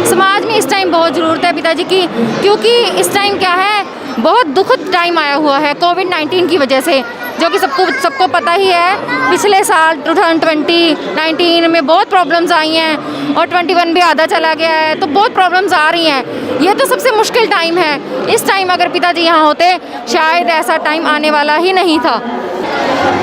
समाज में इस टाइम बहुत ज़रूरत है पिताजी की, क्योंकि इस टाइम क्या है, बहुत दुखद टाइम आया हुआ है कोविड-19 की वजह से, जो कि सबको पता ही है। पिछले साल 2019 में बहुत प्रॉब्लम्स आई हैं और 21 भी आधा चला गया है, तो बहुत प्रॉब्लम्स आ रही हैं। ये तो सबसे मुश्किल टाइम है। इस टाइम अगर पिताजी यहाँ होते, शायद ऐसा टाइम आने वाला ही नहीं था।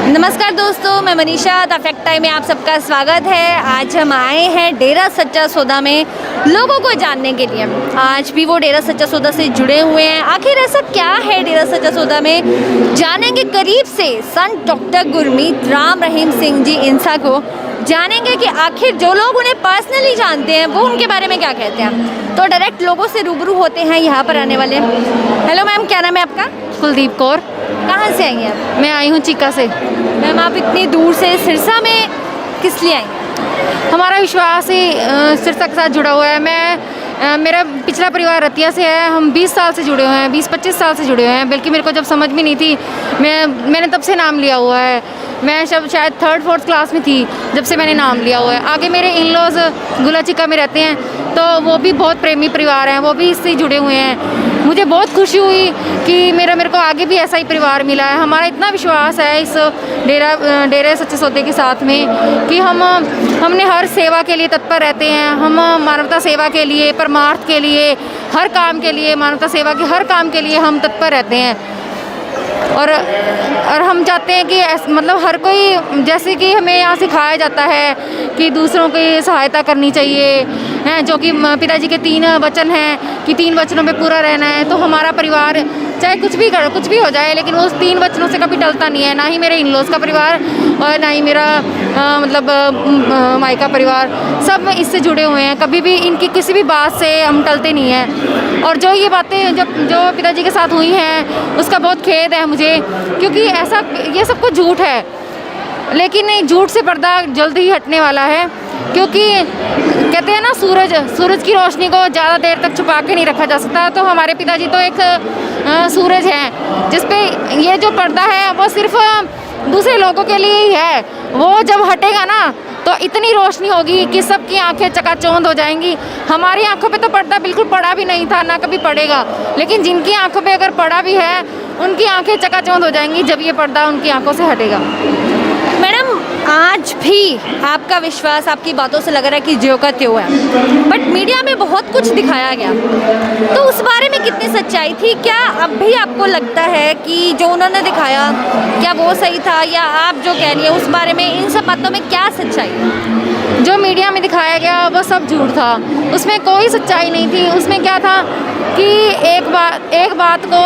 नमस्कार दोस्तों, मैं मनीषा द फैक्ट टाइम में आप सबका स्वागत है। आज हम आए हैं डेरा सच्चा सौदा में लोगों को जानने के लिए। आज भी वो डेरा सच्चा सौदा से जुड़े हुए हैं। आखिर ऐसा क्या है डेरा सच्चा सौदा में, जानेंगे करीब से संत डॉक्टर गुरमीत राम रहीम सिंह जी इंसा को। जानेंगे कि आखिर जो लोग उन्हें पर्सनली जानते हैं वो उनके बारे में क्या कहते हैं। तो डायरेक्ट लोगों से रूबरू होते हैं यहाँ पर आने वाले। हेलो मैम, क्या नाम है आपका? कुलदीप कौर। कहाँ से आई हैं आप? मैं आई हूँ चीका से। मैम, आप इतनी दूर से सिरसा में किस लिए आई? हमारा विश्वास ही सिरसा के साथ जुड़ा हुआ है। मेरा पिछला परिवार रतिया से है। हम 20 साल से जुड़े हुए हैं, 20-25 साल से जुड़े हुए हैं। बल्कि मेरे को जब समझ भी नहीं थी, मैंने तब से नाम लिया हुआ है। मैं शायद 3rd-4th क्लास में थी जब से मैंने नाम लिया हुआ है। आगे मेरे इन-लॉज गुला चिका में रहते हैं, तो वो भी बहुत प्रेमी परिवार हैं, वो भी इससे जुड़े हुए हैं। मुझे बहुत खुशी हुई कि मेरे को आगे भी ऐसा ही परिवार मिला है। हमारा इतना विश्वास है इस डेरे सच्चे सौदे के साथ में कि हमने हर सेवा के लिए तत्पर रहते हैं। हम मानवता सेवा के लिए, परमार्थ के लिए, हर काम के लिए, मानवता सेवा के हर काम के लिए हम तत्पर रहते हैं। और हम चाहते हैं कि मतलब हर कोई, जैसे कि हमें यहाँ सिखाया जाता है कि दूसरों की सहायता करनी चाहिए, हैं, जो कि पिताजी के 3 वचन हैं कि 3 वचनों पे पूरा रहना है। तो हमारा परिवार चाहे कुछ भी हो जाए, लेकिन उस 3 वचनों से कभी टलता नहीं है। ना ही मेरे इन-लॉज का परिवार और ना ही मेरा मायका परिवार, सब इससे जुड़े हुए हैं। कभी भी इनकी किसी भी बात से हम टलते नहीं हैं। और जो ये बातें जो पिताजी के साथ हुई हैं, उसका बहुत खेद है मुझे, क्योंकि ये सब कुछ झूठ है। लेकिन झूठ से पर्दा जल्द ही हटने वाला है, क्योंकि कहते हैं ना, सूरज की रोशनी को ज़्यादा देर तक छुपा के नहीं रखा जा सकता। तो हमारे पिताजी तो एक सूरज हैं, जिस पे ये जो पर्दा है वो सिर्फ दूसरे लोगों के लिए ही है। वो जब हटेगा ना, तो इतनी रोशनी होगी कि सबकी आंखें चकाचौंध हो जाएंगी। हमारी आंखों पे तो पर्दा बिल्कुल पड़ा भी नहीं था, ना कभी पड़ेगा। लेकिन जिनकी आंखों पे अगर पड़ा भी है, उनकी आंखें चकाचौंध हो जाएंगी जब ये पर्दा उनकी आंखों से हटेगा। मैडम, आज भी आपका विश्वास आपकी बातों से लग रहा है कि ज्यों का त्यों है, बट मीडिया में बहुत कुछ दिखाया गया, तो उस बारे में कितनी सच्चाई थी? क्या अब भी आपको लगता है कि जो उन्होंने दिखाया, क्या वो सही था, या आप जो कह रही है उस बारे में, इन सब बातों में क्या सच्चाई है? जो मीडिया में दिखाया गया वो सब झूठ था, उसमें कोई सच्चाई नहीं थी। उसमें क्या था कि एक बात को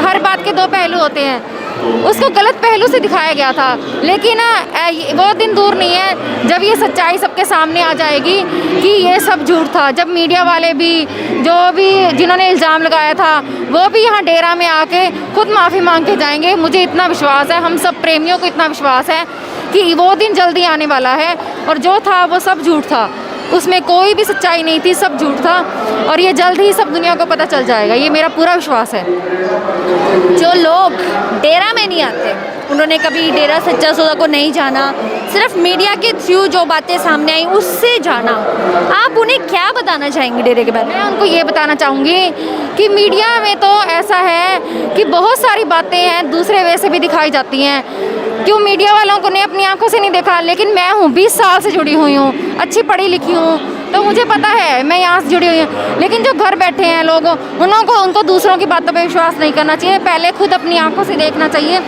हर बात के 2 पहलू होते हैं, उसको गलत पहलू से दिखाया गया था। लेकिन वो दिन दूर नहीं है जब ये सच्चाई सबके सामने आ जाएगी कि ये सब झूठ था। जब मीडिया वाले भी, जिन्होंने इल्ज़ाम लगाया था, वो भी यहाँ डेरा में आके खुद माफ़ी मांग के जाएंगे। मुझे इतना विश्वास है, हम सब प्रेमियों को इतना विश्वास है कि वो दिन जल्दी आने वाला है। और जो था वो सब झूठ था, उसमें कोई भी सच्चाई नहीं थी, सब झूठ था। और ये जल्द ही सब दुनिया को पता चल जाएगा, ये मेरा पूरा विश्वास है। जो लोग डेरा में नहीं आते, उन्होंने कभी डेरा सच्चा सौदा को नहीं जाना, सिर्फ मीडिया के थ्रू जो बातें सामने आई उससे जाना, आप उन्हें क्या बताना चाहेंगे डेरे के बारे में? मैं उनको ये बताना चाहूँगी कि मीडिया में तो ऐसा है कि बहुत सारी बातें हैं दूसरे वे से भी दिखाई जाती हैं। क्यों मीडिया वालों को ने अपनी आंखों से नहीं देखा, लेकिन मैं हूँ 20 साल से जुड़ी हुई हूँ, अच्छी पढ़ी लिखी हूँ, तो मुझे पता है, मैं यहाँ से जुड़ी हुई हूँ। लेकिन जो घर बैठे हैं लोग, उनको दूसरों की बातों पे विश्वास नहीं करना चाहिए। पहले खुद अपनी आंखों से देखना चाहिए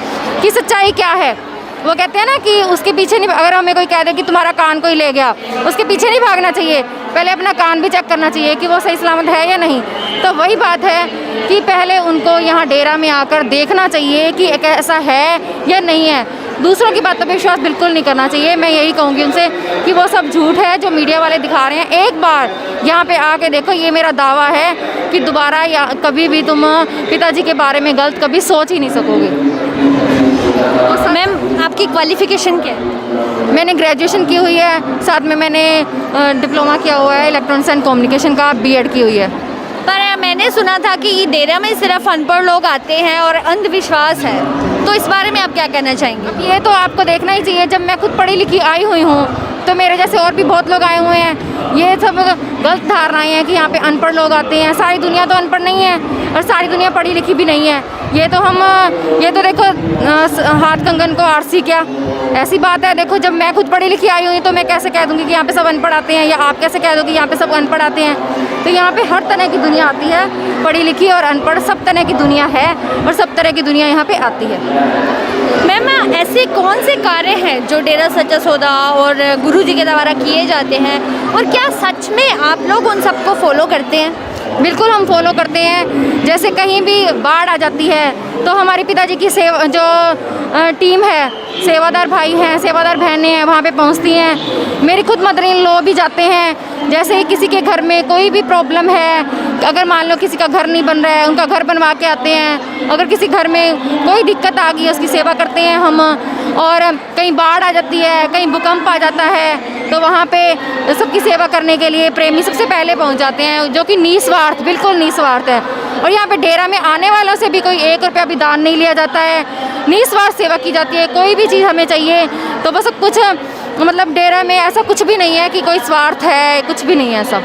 कि सच्चाई क्या है। वो कहते हैं ना कि उसके पीछे नहीं, अगर हमें कोई कह दे कि तुम्हारा कान कोई ले गया, उसके पीछे नहीं भागना चाहिए, पहले अपना कान भी चेक करना चाहिए कि वो सही सलामत है या नहीं। तो वही बात है कि पहले उनको यहाँ डेरा में आकर देखना चाहिए कि एक ऐसा है या नहीं है। दूसरों की बातों पे विश्वास बिल्कुल नहीं करना चाहिए। मैं यही कहूँगी उनसे कि वो सब झूठ है जो मीडिया वाले दिखा रहे हैं। एक बार यहाँ पे आके देखो, ये मेरा दावा है कि दोबारा या कभी भी तुम पिताजी के बारे में गलत कभी सोच ही नहीं सकोगे। मैम, आपकी क्वालिफिकेशन क्या है? मैंने ग्रेजुएशन की हुई है, साथ में मैंने डिप्लोमा किया हुआ है इलेक्ट्रॉनिक्स एंड कम्युनिकेशन का, बीएड की हुई है। पर मैंने सुना था कि डेरा में सिर्फ अनपढ़ लोग आते हैं और अंधविश्वास है, तो इस बारे में आप क्या कहना चाहेंगे? ये तो आपको देखना ही चाहिए, जब मैं खुद पढ़ी लिखी आई हुई हूँ तो मेरे जैसे और भी बहुत लोग आए हुए हैं। ये सब गलत धारणाएं हैं कि यहाँ पे अनपढ़ लोग आते हैं। सारी दुनिया तो अनपढ़ नहीं है और सारी दुनिया पढ़ी लिखी भी नहीं है। ये तो देखो हाथ कंगन को आरसी क्या, ऐसी बात है। देखो जब मैं खुद पढ़ी लिखी आई हुई तो मैं कैसे कह दूँगी कि यहाँ पे सब अनपढ़ आते हैं, या आप कैसे कह दो कि यहाँ पे सब अनपढ़ आते हैं। तो यहाँ पे हर तरह की दुनिया आती है, पढ़ी लिखी और अनपढ़ सब तरह की दुनिया है और सब तरह की दुनिया यहाँ पे आती है। मैम, ऐसे कौन से कार्य हैं जो डेरा सच्चा सौदा और गुरुजी के द्वारा किए जाते हैं, और क्या सच में आप लोग उन सबको फॉलो करते हैं? बिल्कुल हम फॉलो करते हैं। जैसे कहीं भी बाढ़ आ जाती है तो हमारे पिताजी की टीम है, सेवादार भाई हैं, सेवादार बहनें हैं, वहाँ पे पहुँचती हैं। मेरी खुद मदर इन लॉ भी जाते हैं। जैसे किसी के घर में कोई भी प्रॉब्लम है, अगर मान लो किसी का घर नहीं बन रहा है, उनका घर बनवा के आते हैं। अगर किसी घर में कोई दिक्कत आ गई है उसकी सेवा करते हैं हम। और कहीं बाढ़ आ जाती है, कहीं भूकंप आ जाता है तो वहाँ पे सबकी सेवा करने के लिए प्रेमी सबसे पहले पहुँच जाते हैं, जो कि निस्वार्थ, बिल्कुल निस्वार्थ है। और यहाँ पे डेरा में आने वालों से भी कोई 1 रुपया भी दान नहीं लिया जाता है, निस्वार्थ सेवा की जाती है। कोई भी चीज़ हमें चाहिए तो बस कुछ मतलब डेरा में ऐसा कुछ भी नहीं है कि कोई स्वार्थ है, कुछ भी नहीं है ऐसा।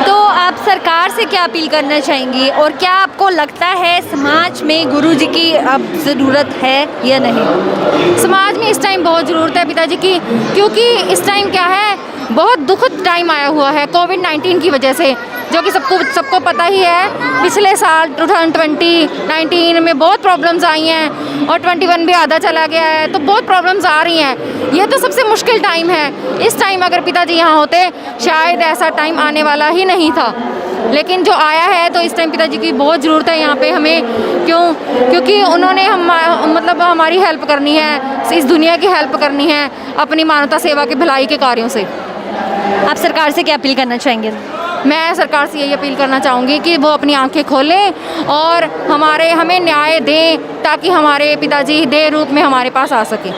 तो आप सरकार से क्या अपील करना चाहेंगी, और क्या आपको लगता है समाज में गुरुजी की अब ज़रूरत है या नहीं? समाज में इस टाइम बहुत ज़रूरत है पिताजी की, क्योंकि इस टाइम क्या है, बहुत दुखद टाइम आया हुआ है कोविड-19 की वजह से, जो कि सबको पता ही है। पिछले साल 2019 में बहुत प्रॉब्लम्स आई हैं और 21 भी आधा चला गया है, तो बहुत प्रॉब्लम्स आ रही हैं। ये तो सबसे मुश्किल टाइम है। इस टाइम अगर पिताजी यहाँ होते शायद ऐसा टाइम आने वाला ही नहीं था, लेकिन जो आया है तो इस टाइम पिताजी की बहुत ज़रूरत है यहाँ पे हमें। क्योंकि उन्होंने मतलब हमारी हेल्प करनी है, इस दुनिया की हेल्प करनी है अपनी मानवता सेवा के भलाई के कार्यों से। आप सरकार से क्या अपील करना चाहेंगे? मैं सरकार से यही अपील करना चाहूँगी कि वो अपनी आंखें खोलें और हमें न्याय दें, ताकि हमारे पिताजी देह रूप में हमारे पास आ सकें।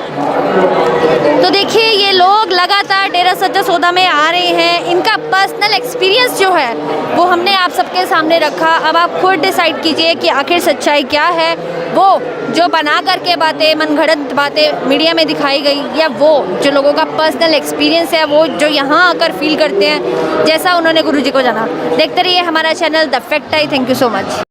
तो देखिए, ये लोग लगातार डेरा सच्चा सौदा में आ रहे हैं। इनका पर्सनल एक्सपीरियंस जो है वो हमने आप सबके सामने रखा। अब आप खुद डिसाइड कीजिए कि आखिर सच्चाई क्या है, वो जो बना करके बातें, मनगढ़ंत बातें मीडिया में दिखाई गई, या वो जो लोगों का पर्सनल एक्सपीरियंस है, वो जो यहाँ आकर फील करते हैं जैसा उन्होंने गुरुजी को जाना। देखते रहिए हमारा channel the fact I. Thank you so much.